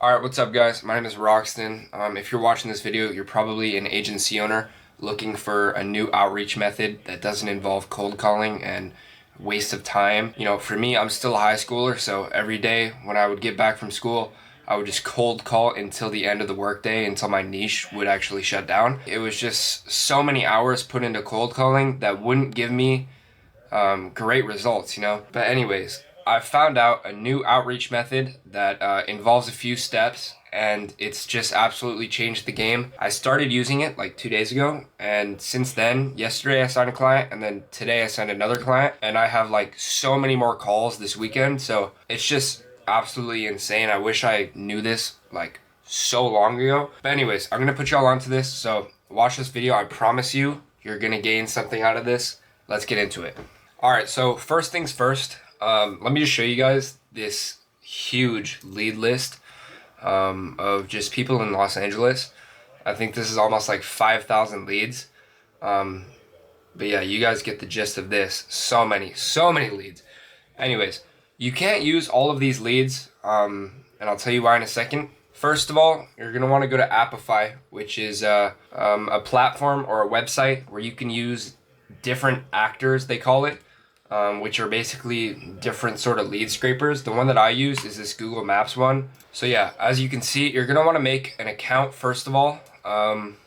Alright, what's up guys? My name is Roxton. If you're watching this video, you're probably an agency owner looking for a new outreach method that doesn't involve cold calling and waste of time. You know, for me, I'm still a high schooler, so every day when I would get back from school, I would just cold call until the end of the workday, until my niche would actually shut down. It was just so many hours put into cold calling that wouldn't give me great results, you know? But anyways, I found out a new outreach method that involves a few steps, and it's just absolutely changed the game. I started using it like 2 days ago, and since then, yesterday I signed a client, and then today I signed another client, and I have like so many more calls this weekend, so it's just absolutely insane. I wish I knew this like so long ago. But anyways, I'm gonna put y'all onto this, so watch this video. I promise you, you're gonna gain something out of this. Let's get into it. Alright, so first things first, let me just show you guys this huge lead list of just people in Los Angeles. I think this is almost like 5,000 leads. But yeah, you guys get the gist of this. So many leads. Anyways, you can't use all of these leads, and I'll tell you why in a second. First of all, you're going to want to go to Ampify, which is a platform or a website where you can use different actors, they call it, which are basically different sort of lead scrapers. The one that I use is this Google Maps one. So yeah, as you can see, you're going to want to make an account first of all. And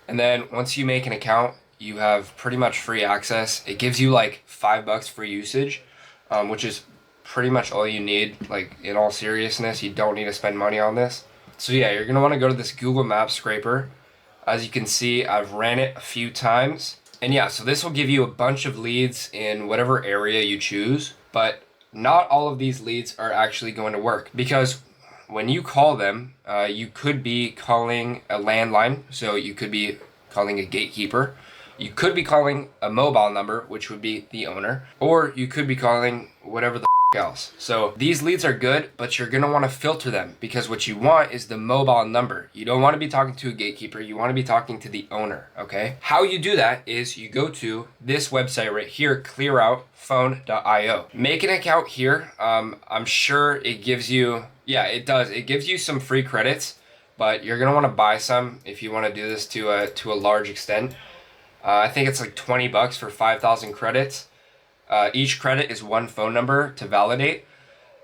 then once you make an account, you have pretty much free access. It gives you like $5 for usage, which is pretty much all you need. Like, in all seriousness, you don't need to spend money on this. So yeah, you're going to want to go to this Google Maps scraper. As you can see, I've ran it a few times. And yeah, so this will give you a bunch of leads in whatever area you choose, but not all of these leads are actually going to work, because when you call them, you could be calling a landline, so you could be calling a gatekeeper. You could be calling a mobile number, which would be the owner, or you could be calling whatever the else. So these leads are good, but you're going to want to filter them, because what you want is the mobile number. You don't want to be talking to a gatekeeper. You want to be talking to the owner, okay? How you do that is you go to this website right here, clearoutphone.io. Make an account here. I'm sure it gives you, yeah, it does. It gives you some free credits, but you're going to want to buy some if you want to do this to a large extent. I think it's like $20 for 5,000 credits. Each credit is one phone number to validate.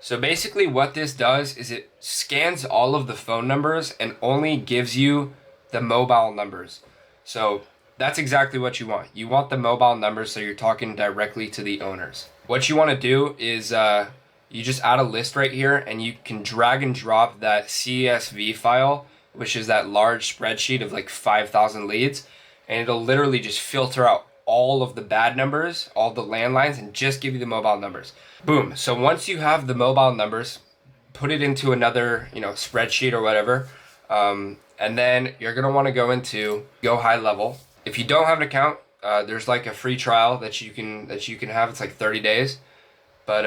So basically what this does is it scans all of the phone numbers and only gives you the mobile numbers. So that's exactly what you want. You want the mobile numbers, so you're talking directly to the owners. What you want to do is you just add a list right here, and you can drag and drop that CSV file, which is that large spreadsheet of like 5,000 leads, and it'll literally just filter out all of the bad numbers, all the landlines, and just give you the mobile numbers. Boom. So once you have the mobile numbers, put it into another, spreadsheet or whatever. And then you're going to want to go into Go High Level. If you don't have an account, there's like a free trial that you can have. It's like 30 days. But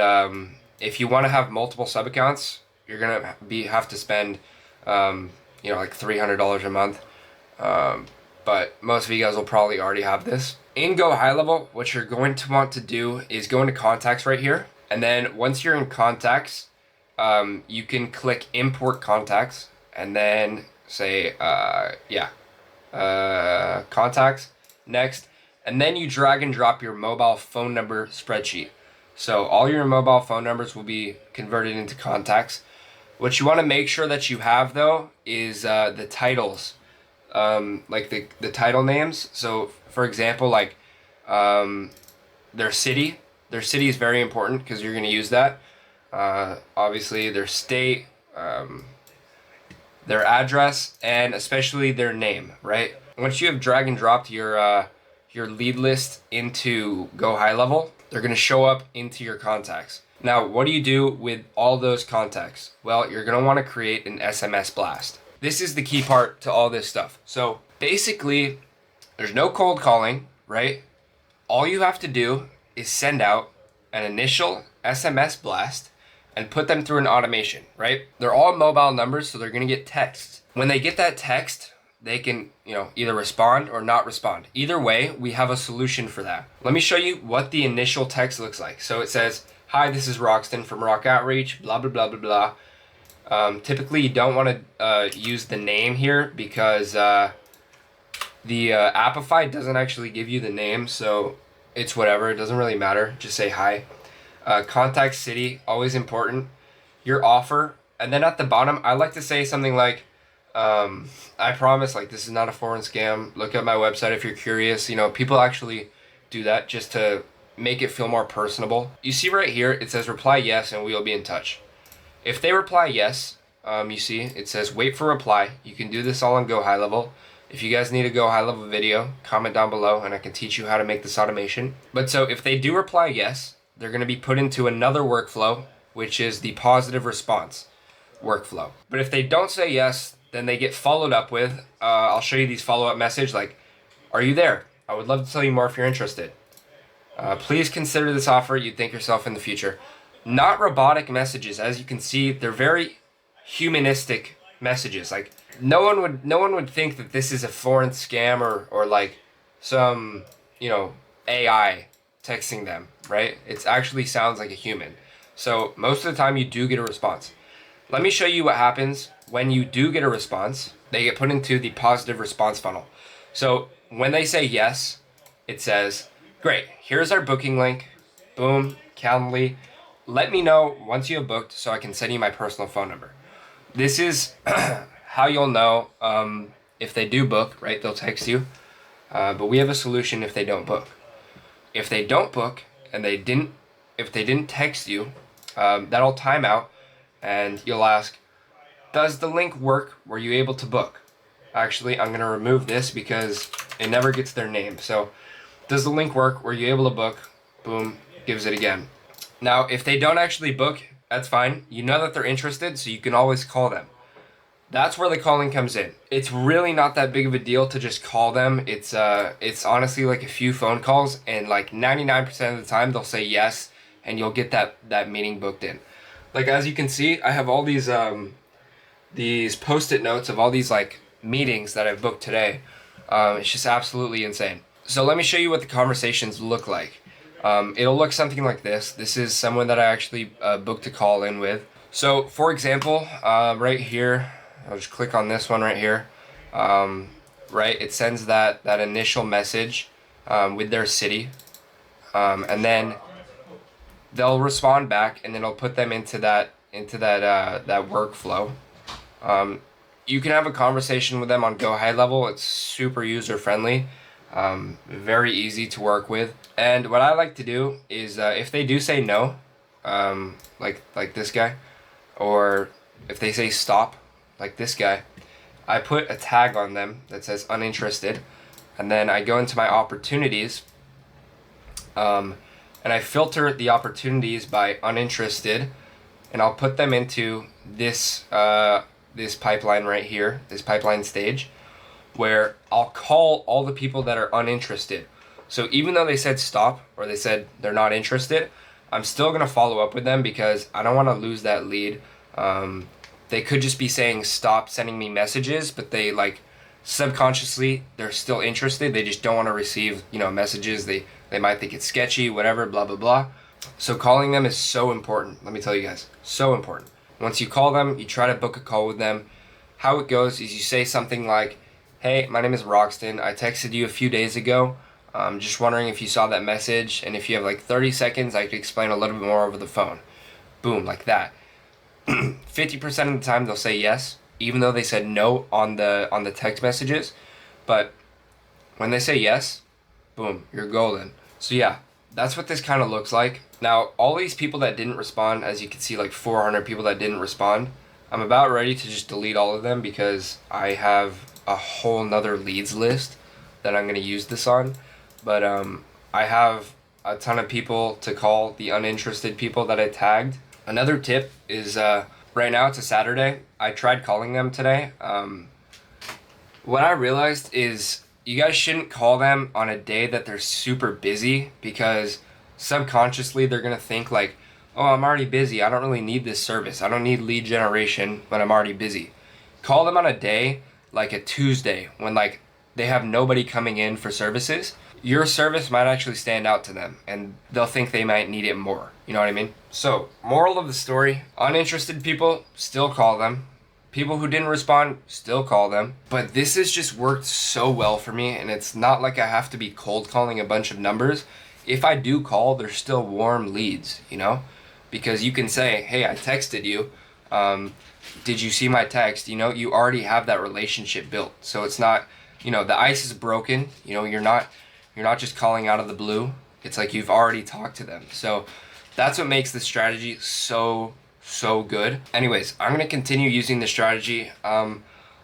if you want to have multiple sub accounts, you're going to have to spend like $300 a month. But most of you guys will probably already have this. In Go High Level, what you're going to want to do is go into contacts right here. And then once you're in contacts, you can click import contacts and then say, contacts, next. And then you drag and drop your mobile phone number spreadsheet. So all your mobile phone numbers will be converted into contacts. What you want to make sure that you have though is the titles. Like the title names. So for example, like their city is very important because you're going to use that. Obviously their state, their address, and especially their name, right? Once you have drag and dropped your lead list into Go High Level, they're going to show up into your contacts. Now, what do you do with all those contacts? Well, you're going to want to create an SMS blast. This is the key part to all this stuff. So basically, there's no cold calling, right? All you have to do is send out an initial SMS blast and put them through an automation, right? They're all mobile numbers, so they're going to get texts. When they get that text, they can, either respond or not respond. Either way, we have a solution for that. Let me show you what the initial text looks like. So it says, hi, this is Roxton from Rock Outreach, blah, blah, blah, blah, blah. Typically, you don't want to use the name here because the Ampify doesn't actually give you the name, so it's whatever. It doesn't really matter. Just say hi. Contact city, always important. Your offer. And then at the bottom, I like to say something like, I promise, like, this is not a foreign scam. Look at my website if you're curious. You know, people actually do that just to make it feel more personable. You see right here, it says reply yes and we'll be in touch. If they reply yes, you see, it says wait for reply. You can do this all on Go High Level. If you guys need a Go High Level video, comment down below and I can teach you how to make this automation. But so if they do reply yes, they're going to be put into another workflow, which is the positive response workflow. But if they don't say yes, then they get followed up with, I'll show you these follow-up message like, are you there? I would love to tell you more if you're interested. Please consider this offer. You'd thank yourself in the future. Not robotic messages. As you can see, they're very humanistic messages. Like no one would think that this is a foreign scam or like some, you know, AI texting them, right? It actually sounds like a human. So most of the time you do get a response. Let me show you what happens when you do get a response. They get put into the positive response funnel. So when they say yes, it says, great, here's our booking link. Boom, Calendly. Let me know once you have booked so I can send you my personal phone number. This is how you'll know if they do book, right? They'll text you. But we have a solution if they don't book. If they don't book and if they didn't text you, that'll time out and you'll ask, does the link work? Were you able to book? Actually, I'm going to remove this because it never gets their name. So, does the link work? Were you able to book? Boom, gives it again. Now, if they don't actually book, that's fine. You know that they're interested, so you can always call them. That's where the calling comes in. It's really not that big of a deal to just call them. It's honestly like a few phone calls, and like 99% of the time they'll say yes, and you'll get that meeting booked in. Like as you can see, I have all these post-it notes of all these like meetings that I've booked today. It's just absolutely insane. So let me show you what the conversations look like. It'll look something like this. This is someone that I actually booked a call in with. So for example, right here, I'll just click on this one right here. Right, it sends that initial message with their city, and then they'll respond back, and then it'll put them into that workflow. You can have a conversation with them on Go High Level. It's super user friendly, very easy to work with. And what I like to do is if they do say no, like this guy, or if they say stop, like this guy, I put a tag on them that says uninterested, and then I go into my opportunities, and I filter the opportunities by uninterested, and I'll put them into this this pipeline right here, this pipeline stage, where I'll call all the people that are uninterested. So even though they said stop or they said they're not interested, I'm still gonna follow up with them because I don't want to lose that lead. They could just be saying stop sending me messages, but they like subconsciously they're still interested. They just don't want to receive, you know, messages. They might think it's sketchy, whatever, blah blah blah. So calling them is so important. Let me tell you guys, so important. Once you call them, you try to book a call with them. How it goes is you say something like, hey, my name is Roxton. I texted you a few days ago. Just wondering if you saw that message, and if you have like 30 seconds, I could explain a little bit more over the phone. Boom, like that. 50% of the time they'll say yes, even though they said no on the text messages. But when they say yes, boom, you're golden. So yeah, that's what this kind of looks like. Now, all these people that didn't respond, as you can see, like 400 people that didn't respond, I'm about ready to just delete all of them because I have a whole nother leads list that I'm going to use this on. But I have a ton of people to call, the uninterested people that I tagged. Another tip is right now it's a Saturday. I tried calling them today. What I realized is you guys shouldn't call them on a day that they're super busy, because subconsciously they're going to think like, oh, I'm already busy. I don't really need this service. I don't need lead generation when I'm already busy. Call them on a day like a Tuesday when like they have nobody coming in for services. your service might actually stand out to them and they'll think they might need it more. You know what I mean? So, moral of the story, uninterested people, still call them. People who didn't respond, still call them. But this has just worked so well for me, and it's not like I have to be cold calling a bunch of numbers. If I do call, they're still warm leads, you know? Because you can say, hey, I texted you. Did you see my text? You know, you already have that relationship built. So it's not, you know, the ice is broken. You know, you're not just calling out of the blue. It's like you've already talked to them. So that's what makes this strategy so good. Anyways, I'm gonna continue using this strategy. I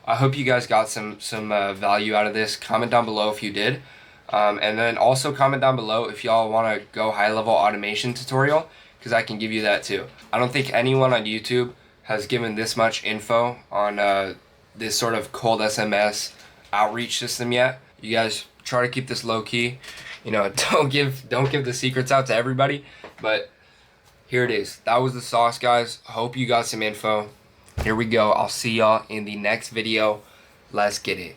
hope you guys got some value out of this. Comment down below if you did, and then also comment down below if y'all want to go high level automation tutorial, because I can give you that too. I don't think anyone on YouTube has given this much info on this sort of cold SMS outreach system yet. You guys try to keep this low key. You know, don't give the secrets out to everybody, but here it is. That was the sauce, guys. Hope you got some info. Here we go. I'll see y'all in the next video. Let's get it.